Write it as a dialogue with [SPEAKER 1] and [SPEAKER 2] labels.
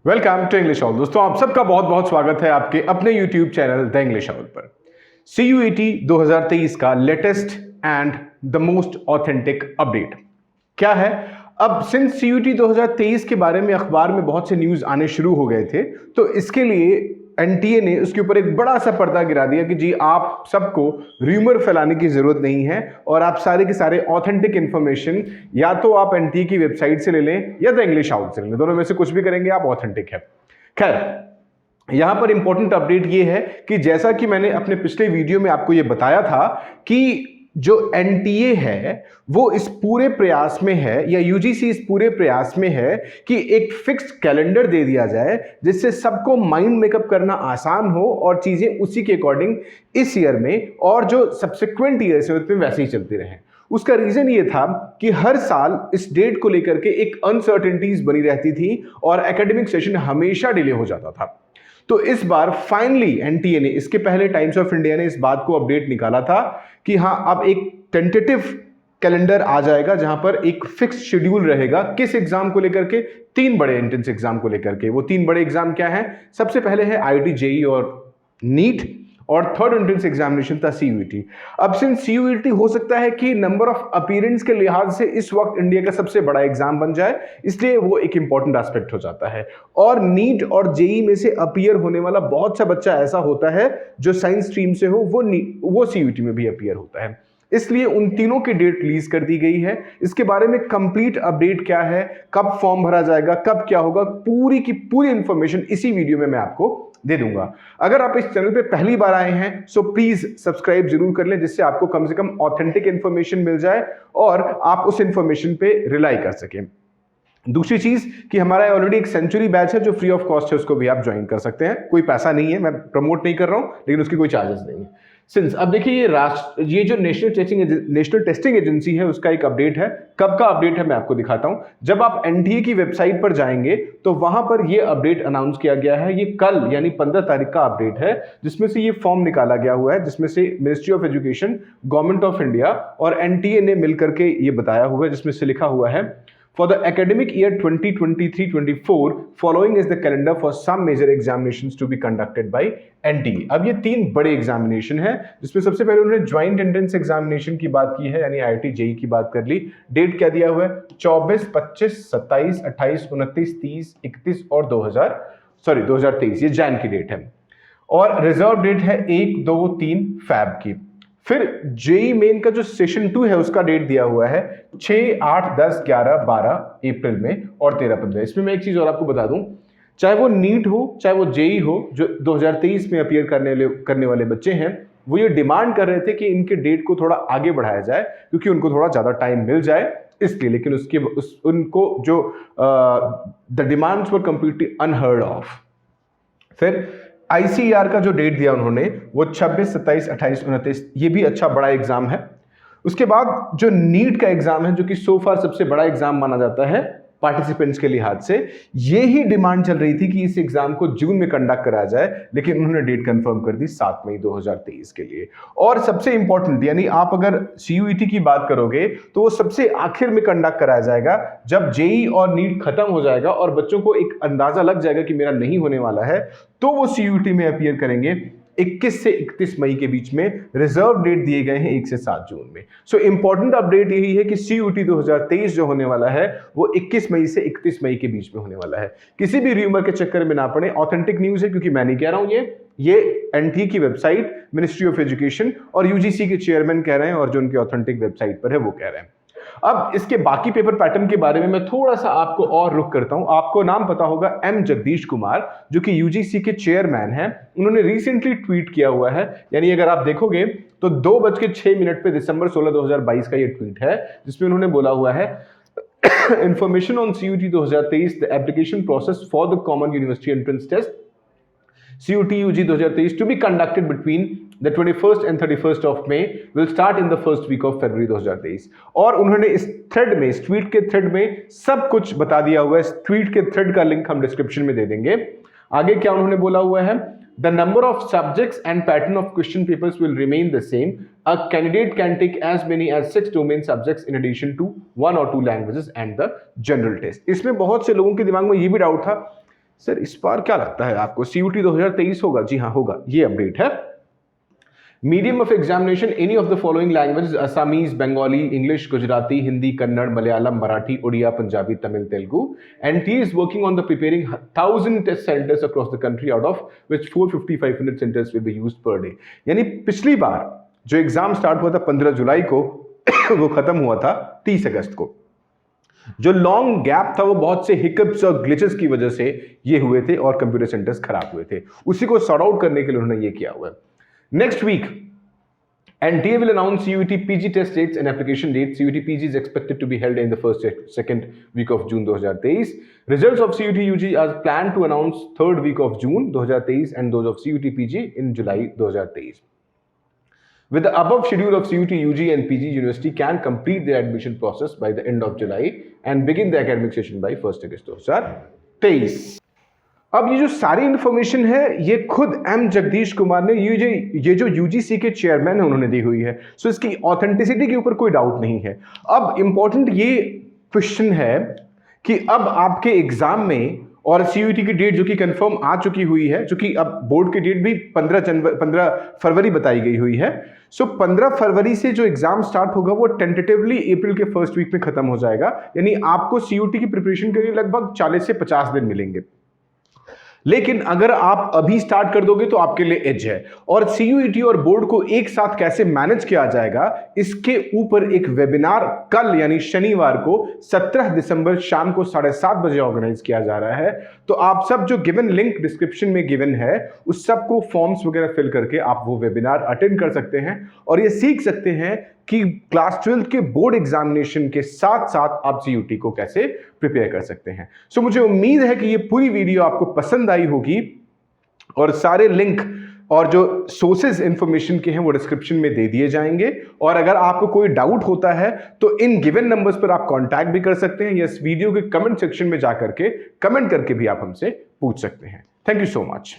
[SPEAKER 1] Welcome to English all. दोस्तों, आप सबका बहुत बहुत स्वागत है आपके अपने YouTube channel the English all पर। CUET 2023 का latest and the most authentic update क्या है? अब सिंस CUET 2023 के बारे में अखबार में बहुत से न्यूज आने शुरू हो गए थे, तो इसके लिए NTA ने उसके ऊपर एक बड़ा सा पर्दा गिरा दिया कि जी आप सबको र्यूमर फैलाने की जरूरत नहीं है और आप सारे के सारे ऑथेंटिक इंफॉर्मेशन या तो आप NTA की वेबसाइट से ले लें या द इंग्लिश आउट से ले लें, दोनों में से कुछ भी करेंगे आप, ऑथेंटिक है। खैर, यहां पर इंपॉर्टेंट अपडेट ये है कि जैसा कि मैंने अपने पिछले वीडियो में आपको ये बताया था कि जो NTA है वो इस पूरे प्रयास में है, या UGC इस पूरे प्रयास में है कि एक फिक्स्ड कैलेंडर दे दिया जाए जिससे सबको माइंड मेकअप करना आसान हो और चीजें उसी के अकॉर्डिंग इस ईयर में और जो सब्सिक्वेंट ईयर्स है उसमें वैसे ही चलती रहे। उसका रीजन ये था कि हर साल इस डेट को लेकर के एक अनसर्टेनिटीज बनी रहती थी और एकेडमिक सेशन हमेशा डिले हो जाता था। तो इस बार फाइनली NTA ने, इसके पहले टाइम्स ऑफ इंडिया ने इस बात को अपडेट निकाला था कि हाँ, अब एक टेंटेटिव कैलेंडर आ जाएगा जहां पर एक फिक्स शेड्यूल रहेगा। किस एग्जाम को लेकर के? 3 बड़े एंट्रेंस एग्जाम को लेकर के। वो 3 बड़े एग्जाम क्या है? सबसे पहले है IIT JEE और नीट, और थर्ड एंट्रेंस एग्जामिनेशन था CUET। अब सिंस CUET हो सकता है कि नंबर ऑफ अपीयरेंस के लिहाज से इस वक्त इंडिया का सबसे बड़ा एग्जाम बन जाए, इसलिए वो एक इंपॉर्टेंट एस्पेक्ट हो जाता है। और नीट और JEE में से अपीयर होने वाला बहुत सा बच्चा ऐसा होता है जो साइंस स्ट्रीम से हो, वो CUET में भी अपीयर होता है, इसलिए उन तीनों की डेट रिलीज कर दी गई है। इसके बारे में कंप्लीट अपडेट क्या है, कब फॉर्म भरा जाएगा, कब क्या होगा, पूरी की पूरी इंफॉर्मेशन इसी वीडियो में मैं आपको दे दूंगा। अगर आप इस चैनल पे पहली बार आए हैं सो प्लीज सब्सक्राइब जरूर कर लें, जिससे आपको कम से कम ऑथेंटिक इंफॉर्मेशन मिल जाए और आप उस इंफॉर्मेशन पे रिलाई कर सकें। दूसरी चीज कि हमारा ऑलरेडी एक सेंचुरी बैच है जो फ्री ऑफ कॉस्ट है, उसको भी आप ज्वाइन कर सकते हैं। कोई पैसा नहीं है, मैं प्रमोट नहीं कर रहा हूं, लेकिन उसकी कोई चार्जेस नहीं है। सिंस अब देखिए, ये जो नेशनल टेस्टिंग एजेंसी है उसका एक अपडेट है। कब का अपडेट है मैं आपको दिखाता हूं। जब आप NTA की वेबसाइट पर जाएंगे तो वहां पर ये अपडेट अनाउंस किया गया है। ये कल यानी 15 तारीख का अपडेट है, जिसमें से ये फॉर्म निकाला गया हुआ है, जिसमें से ministry of education, government of India और NTA ने मिलकर के ये बताया हुआ है, जिसमें से लिखा हुआ है For the academic year 2023-24, following is the calendar for some major examinations to be conducted by NTA। अब ये 3 बड़े एग्जामिनेशन है, जिसमें सबसे पहले उन्होंने ज्वाइंट एंट्रेंस एग्जामिनेशन की बात की है, यानी IIT JEE की बात कर ली। डेट क्या दिया हुआ है? 24, 25, 27, 28, 29, 30, 31 और 2023, ये जैन की डेट है। और रिजर्व डेट है 1, 2, 3 फैब की। फिर JEE मेन का जो सेशन 2 है उसका डेट दिया हुआ है 6, 8, 10, 11, 12 अप्रैल में और 13, 15। इसमें मैं एक चीज और आपको बता दूं, चाहे वो नीट हो चाहे वो JEE हो, जो 2023 में अपीयर करने वाले बच्चे हैं, वो ये डिमांड कर रहे थे कि इनके डेट को थोड़ा आगे बढ़ाया जाए क्योंकि उनको थोड़ा ज्यादा टाइम मिल जाए, इसलिए। लेकिन उनको जो the demands were completely unheard of. फिर ICAR का जो डेट दिया उन्होंने वो 26, 27, 28, 29, ये भी अच्छा बड़ा एग्जाम है। उसके बाद जो नीट का एग्जाम है, जो कि सो फार सबसे बड़ा एग्जाम माना जाता है पार्टिसिपेंट्स के लिहाज से, ये ही डिमांड चल रही थी कि इस एग्जाम को जून में कंडक्ट कराया जाए, लेकिन उन्होंने डेट कंफर्म कर दी 7 मई 2023 के लिए। और सबसे इंपॉर्टेंट, यानी आप अगर CUET की बात करोगे तो वो सबसे आखिर में कंडक्ट कराया जाएगा जब JEE और नीट खत्म हो जाएगा और बच्चों को एक अंदाजा लग जाएगा कि मेरा नहीं होने वाला है, तो वो CUET में अपीयर करेंगे। 21 से 31 मई के बीच में रिजर्व डेट दिए गए हैं 1 से 7 जून में। सो इंपॉर्टेंट अपडेट यही है कि CUET 2023 जो होने वाला है वो 21 मई से 31 मई के बीच में होने वाला है। किसी भी र्यूमर के चक्कर में ना पड़े, ऑथेंटिक न्यूज है, क्योंकि मैं नहीं कह रहा हूं, ये NTA की वेबसाइट, मिनिस्ट्री ऑफ एजुकेशन और UGC के चेयरमैन कह रहे हैं और जो उनकी ऑथेंटिक वेबसाइट पर है वो कह रहे हैं। अब इसके बाकी पेपर पैटर्न के बारे में मैं थोड़ा सा आपको और रुक करता हूं। आपको नाम पता होगा M जगदीश कुमार, जो कि UGC के चेयरमैन हैं। उन्होंने रिसेंटली ट्वीट किया हुआ है, यानी अगर आप देखोगे तो 2:06 पे दिसंबर 16, 2022 का ये ट्वीट है, जिसमें उन्होंने बोला हुआ है information on CUET 2023, the application process for the common university entrance test CUET UG 2023 to be conducted between the 21st and 31st of May will start in the first week of February 2023। और उन्होंने इस thread में, इस tweet के thread में सब कुछ बता दिया हुआ है। इस ट्वीट के थ्रेड का लिंक हम डिस्क्रिप्शन में दे देंगे। आगे क्या उन्होंने बोला हुआ है? The number of subjects and pattern of question papers will remain the same. A candidate can take as many as 6 domain subjects in addition to 1 or 2 languages and the general test। इसमें बहुत से लोगों के दिमाग में ये भी doubt था, सर इस बार क्या लगता है आपको, CUET 2023 होगा? जी हाँ होगा, ये अपडेट है। Medium of examination any of the following language, Assamese, Bengali, English, Gujarati, Hindi, Kannada, Malayalam, Marathi, Oriya, Punjabi, Tamil, Telugu. NTA is working on the preparing 1000 test centers across the country, out of which 450-500 centers will be used per day। यानी पिछली बार जो exam start हुआ था 15 जुलाई को वो खत्म हुआ था 30 अगस्त को। जो लॉन्ग गैप था वो बहुत से हिकअप्स और ग्लिचेस की वजह से ये हुए थे और कंप्यूटर सेंटर्स खराब हुए थे, उसी को सॉर्ट आउट करने के लिए उन्होंने ये किया हुआ है। Next week, NTA will announce CUET PG test dates and application dates. CUET PG is expected to be held in the second week of June 2023. Results of CUET UG are planned to announce third week of June 2023 and those of CUET PG in July 2023. With the above schedule of CUET UG and PG, University can complete their admission process by the end of July and begin the academic session by 1st August 2023. अब ये जो सारी information है ये खुद M Jagdish Kumar ने ये जो यूजीसी के चेयरमैन है उन्होंने दी हुई है, सो इसकी ऑथेंटिसिटी के ऊपर कोई डाउट नहीं है। अब इंपॉर्टेंट ये क्वेश्चन है कि अब आपके एग्जाम में, और CUET की डेट जो कि कंफर्म आ चुकी हुई है, जो कि अब बोर्ड की डेट भी 15 फरवरी बताई गई हुई है, सो 15 फरवरी से जो एग्जाम स्टार्ट होगा वो टेंटेटिवली अप्रैल के फर्स्ट वीक में खत्म हो जाएगा। यानी आपको CUET की प्रिपरेशन के लिए लगभग 40 से 50 दिन मिलेंगे। लेकिन अगर आप अभी स्टार्ट कर दोगे तो आपके लिए एज है। और CUET और बोर्ड को एक साथ कैसे मैनेज किया जाएगा इसके ऊपर एक वेबिनार कल यानी शनिवार को 17 दिसंबर शाम को 7:30 बजे ऑर्गेनाइज किया जा रहा है। तो आप सब जो गिवन लिंक डिस्क्रिप्शन में गिवन है उस सब को फॉर्म्स वगैरह फिल करके आप वो वेबिनार अटेंड कर सकते हैं और ये सीख सकते हैं कि क्लास 12 के बोर्ड एग्जामिनेशन के साथ साथ आप CUET को कैसे प्रिपेयर कर सकते हैं। सो मुझे उम्मीद है कि ये पूरी वीडियो आपको पसंद आई होगी और सारे लिंक और जो सोर्सेज इंफॉर्मेशन के हैं वो डिस्क्रिप्शन में दे दिए जाएंगे। और अगर आपको कोई डाउट होता है तो इन गिवन नंबर्स पर आप कांटेक्ट भी कर सकते हैं या इस वीडियो के कमेंट सेक्शन में जाकर के कमेंट करके भी आप हमसे पूछ सकते हैं। Thank you so much.